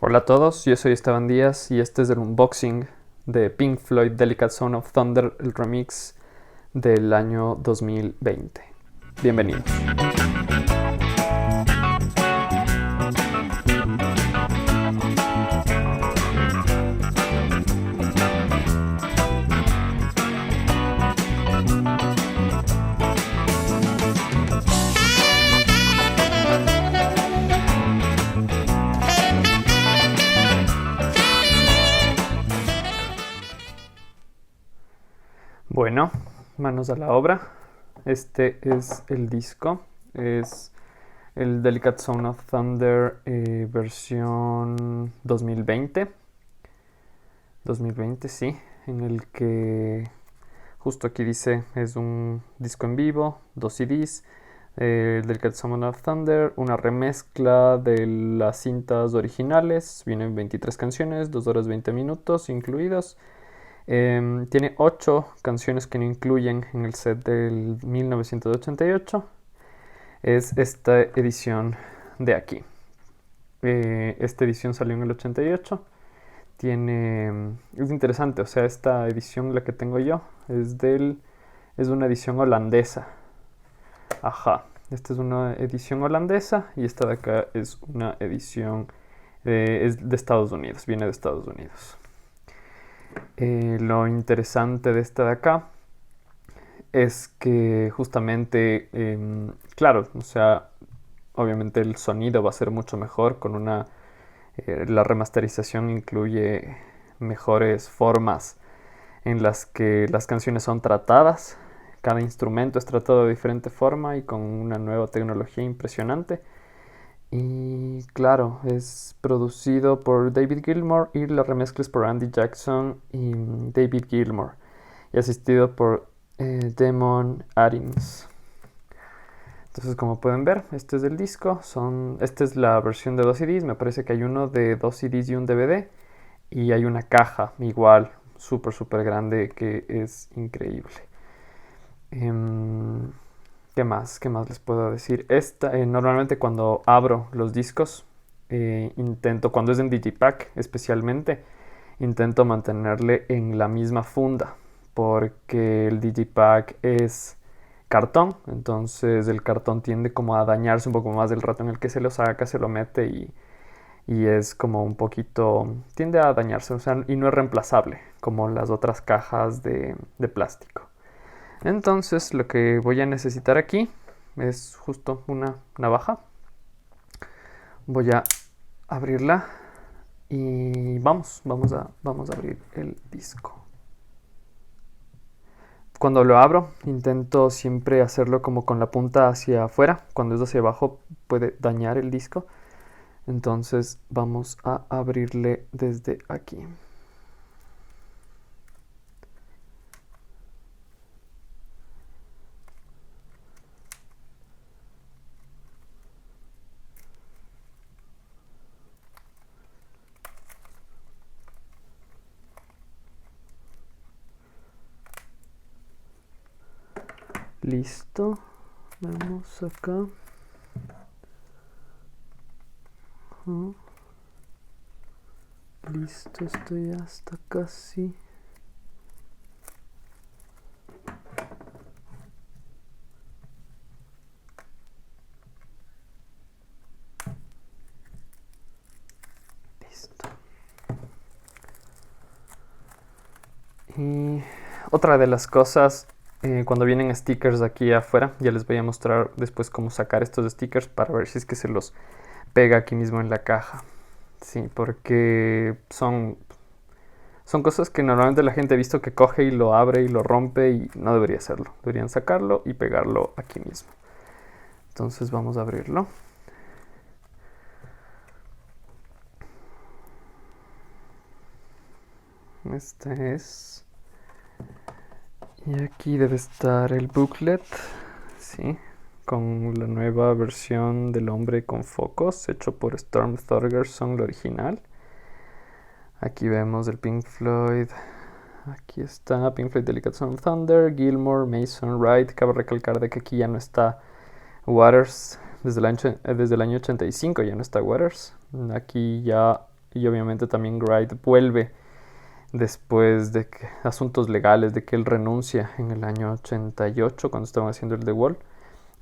Hola a todos, yo soy Esteban Díaz y este es el unboxing de Pink Floyd Delicate Sound of Thunder, el remix del año 2020. Bienvenidos. Bueno, manos a la obra. Este es el disco. Es el Delicate Sound of Thunder versión 2020. 2020, sí. En el que justo aquí dice es un disco en vivo, 2 CDs. Delicate Sound of Thunder, una remezcla de las cintas originales. Vienen 23 canciones, 2 horas 20 minutos incluidos. Tiene 8 canciones que no incluyen en el set del 1988. Es esta edición de aquí. Esta edición salió en el 88. Es interesante, o sea, esta edición, la que tengo yo, es una edición holandesa. Ajá, esta es una edición holandesa y esta de acá es una edición es de Estados Unidos, viene de Estados Unidos. Lo interesante de esta de acá es que justamente, claro, o sea, obviamente el sonido va a ser mucho mejor con la remasterización incluye mejores formas en las que las canciones son tratadas. Cada instrumento es tratado de diferente forma y con una nueva tecnología impresionante. Y claro, es producido por David Gilmour y la remezcla es por Andy Jackson y David Gilmour. Y asistido por Damon Adams. Entonces, como pueden ver, este es el disco. Esta es la versión de 2 CDs. Me parece que hay uno de 2 CDs y un DVD. Y hay una caja igual, súper grande, que es increíble. ¿Qué más? ¿Qué más les puedo decir? Normalmente cuando abro los discos, cuando es en Digipack especialmente, intento mantenerle en la misma funda, porque el Digipack es cartón, entonces el cartón tiende como a dañarse un poco más del rato en el que se lo saca, se lo mete y es como un poquito, tiende a dañarse, o sea, y no es reemplazable como las otras cajas de plástico. Entonces lo que voy a necesitar aquí es justo una navaja. Voy a abrirla y vamos a abrir el disco. Cuando lo abro intento siempre hacerlo como con la punta hacia afuera. Cuando es hacia abajo puede dañar el disco. Entonces vamos a abrirle desde aquí. Listo. Vamos acá. Listo, estoy hasta casi. Listo. Y otra de las cosas, cuando vienen stickers aquí afuera, ya les voy a mostrar después cómo sacar estos stickers para ver si es que se los pega aquí mismo en la caja. Sí, porque son cosas que normalmente la gente ha visto que coge y lo abre y lo rompe y no debería hacerlo. Deberían sacarlo y pegarlo aquí mismo. Entonces vamos a abrirlo. Este es. Y aquí debe estar el booklet. Sí, con la nueva versión del hombre con focos, hecho por Storm Thorgerson, la original. Aquí vemos el Pink Floyd. Aquí está Pink Floyd Delicate Sound of Thunder, Gilmour, Mason, Wright. Cabe recalcar de que aquí ya no está Waters. Desde el año 85 ya no está Waters. Aquí ya y obviamente también Wright vuelve después de que, asuntos legales, de que él renuncia en el año 88 cuando estaban haciendo el The Wall.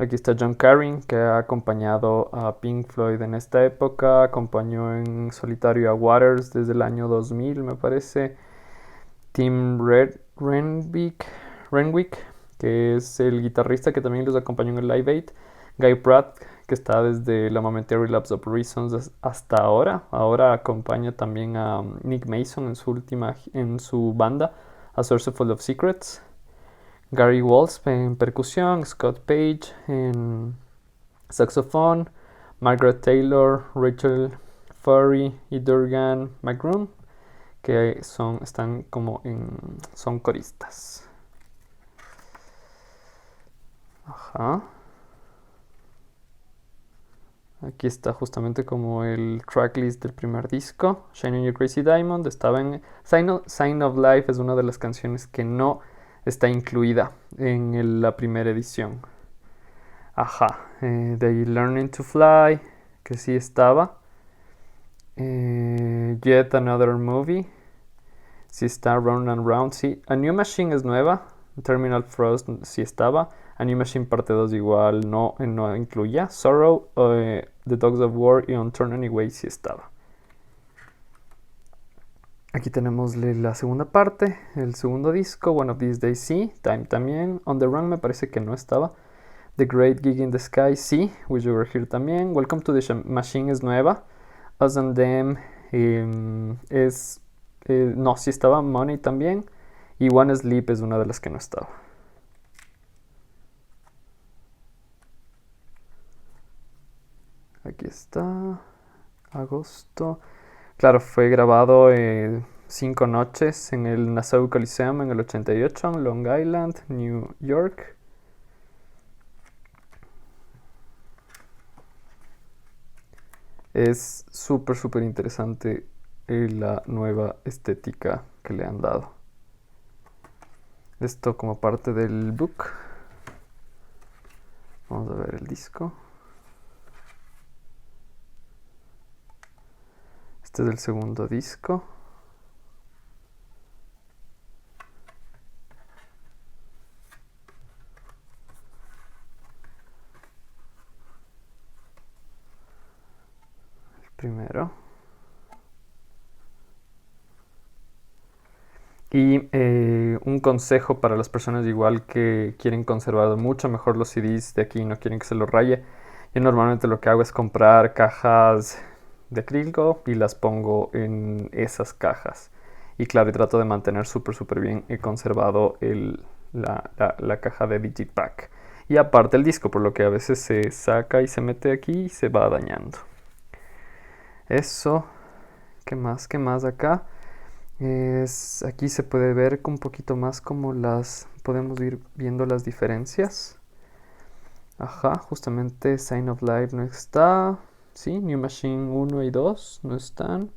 Aquí está John Carin, que ha acompañado a Pink Floyd en esta época, acompañó en solitario a Waters desde el año 2000, me parece. Tim Renwick, que es el guitarrista que también los acompañó en el Live Aid. Guy Pratt, que está desde la Momentary Lapse of Reasons hasta ahora. Ahora acompaña también a Nick Mason en su banda, A Source Full of Secrets. Gary Walsh en percusión, Scott Page en saxofón, Margaret Taylor, Rachel Furry y Durgan McGroom, que son coristas. Ajá. Aquí está justamente como el tracklist del primer disco. Shining Your Crazy Diamond estaba en Sign of Life, es una de las canciones que no está incluida en la primera edición. Ajá. They Learning to Fly, que sí estaba. Yet Another Movie, sí está. Round and Round, sí. A New Machine es nueva. Terminal Frost sí estaba. A New Machine parte 2 igual no incluía. Sorrow, The Dogs of War y On Turn Anyway sí estaba. Aquí tenemos la segunda parte, el segundo disco, One of These Days sí, Time también, On the Run me parece que no estaba, The Great Gig in the Sky sí, Wish You Were Here también, Welcome to the Machine es nueva, Us and Them no, sí estaba, Money también, y One Sleep es una de las que no estaba. Aquí está, agosto. Claro, fue grabado 5 noches en el Nassau Coliseum en el 88, en Long Island, New York. Es súper interesante la nueva estética que le han dado. Esto como parte del book. Vamos a ver el disco. Este es el segundo disco. El primero. Y un consejo para las personas igual que quieren conservar mucho mejor los CDs de aquí y no quieren que se los raye. Yo normalmente lo que hago es comprar cajas de acrílico y las pongo en esas cajas. Y claro, y trato de mantener súper bien conservado la caja de Digipack. Y aparte el disco, por lo que a veces se saca y se mete aquí y se va dañando. Eso. ¿Qué más acá? Aquí se puede ver un poquito más como podemos ir viendo las diferencias. Ajá, justamente Sign of Life no está. Sí, New Machine 1 y 2 no están.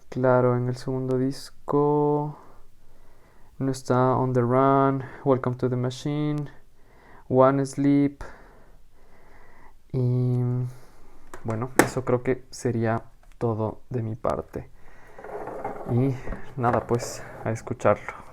Claro, en el segundo disco no está On the Run, Welcome to the Machine, One Sleep. Y bueno, eso creo que sería todo de mi parte. Y nada, pues a escucharlo.